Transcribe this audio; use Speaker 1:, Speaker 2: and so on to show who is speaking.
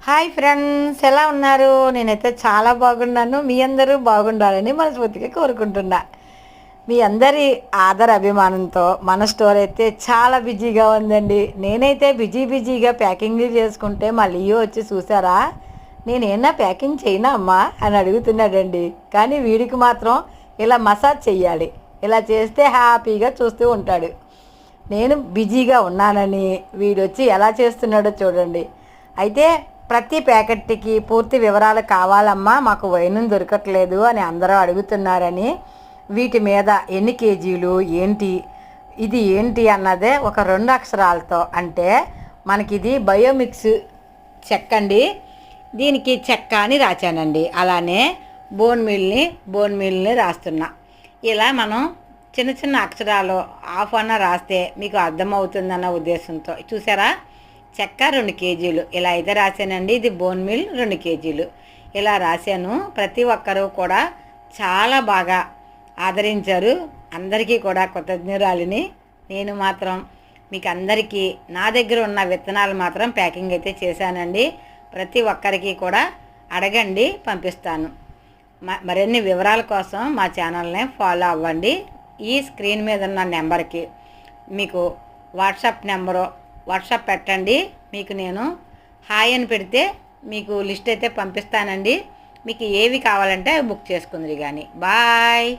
Speaker 1: Hi friends, ఎలా ఉన్నారు? నేనైతే చాలా బాగున్నాను. మీ అందరూ బాగుండాలని మనస్ఫూర్తిగా కోరుకుంటున్నా. మీ అందరి ఆదర అభిమానంతో మన స్టోర్ అయితే చాలా బిజీగా ఉందండి. నేనైతే బిజీగా ప్యాకింగ్లు చేసుకుంటే మా లియో వచ్చి చూసారా, నేనేనా ప్యాకింగ్ చేయనా అమ్మా అని అడుగుతున్నాడండి. కానీ వీడికి మాత్రం ఇలా మసాజ్ చెయ్యాలి. ఇలా చేస్తే హ్యాపీగా చూస్తూ ఉంటాడు. నేను బిజీగా ఉన్నానని వీడొచ్చి ఎలా చేస్తున్నాడో చూడండి. అయితే ప్రతి ప్యాకెట్కి పూర్తి వివరాలు కావాలమ్మా, మాకు వైన్ దొరకట్లేదు అని అందరూ అడుగుతున్నారని, వీటి మీద ఎన్ని కేజీలు ఏంటి, ఇది ఏంటి అన్నదే ఒక 2 అక్షరాలతో, అంటే మనకిది బయోమిక్స్ చెక్క అండి, దీనికి చెక్క అని రాశానండి. అలానే బోన్ మీల్ని రాస్తున్నా. ఇలా మనం చిన్న చిన్న అక్షరాలు హాఫ్ అన్న రాస్తే మీకు అర్థమవుతుందన్న ఉద్దేశంతో చూసారా, చెక్క 2 కేజీలు ఇలా అయితే రాశానండి. ఇది బోన్ మీల్ 2 కేజీలు ఇలా రాశాను. ప్రతి ఒక్కరూ కూడా చాలా బాగా ఆదరించారు. అందరికీ కూడా కృతజ్ఞురాలిని. నేను మాత్రం మీకు అందరికీ నా దగ్గర ఉన్న విత్తనాలు మాత్రం ప్యాకింగ్ అయితే చేశానండి. ప్రతి ఒక్కరికి కూడా అడగండి, పంపిస్తాను. మరిన్ని వివరాల కోసం మా ఛానల్ని ఫాలో అవ్వండి. ఈ స్క్రీన్ మీద ఉన్న నెంబర్కి మీకు వాట్సాప్ పెట్టండి. మీకు నేను హాయ్ అని పెడితే మీకు లిస్ట్ అయితే పంపిస్తానండి. మీకు ఏవి కావాలంటే బుక్ చేసుకుందరు కానీ. బాయ్.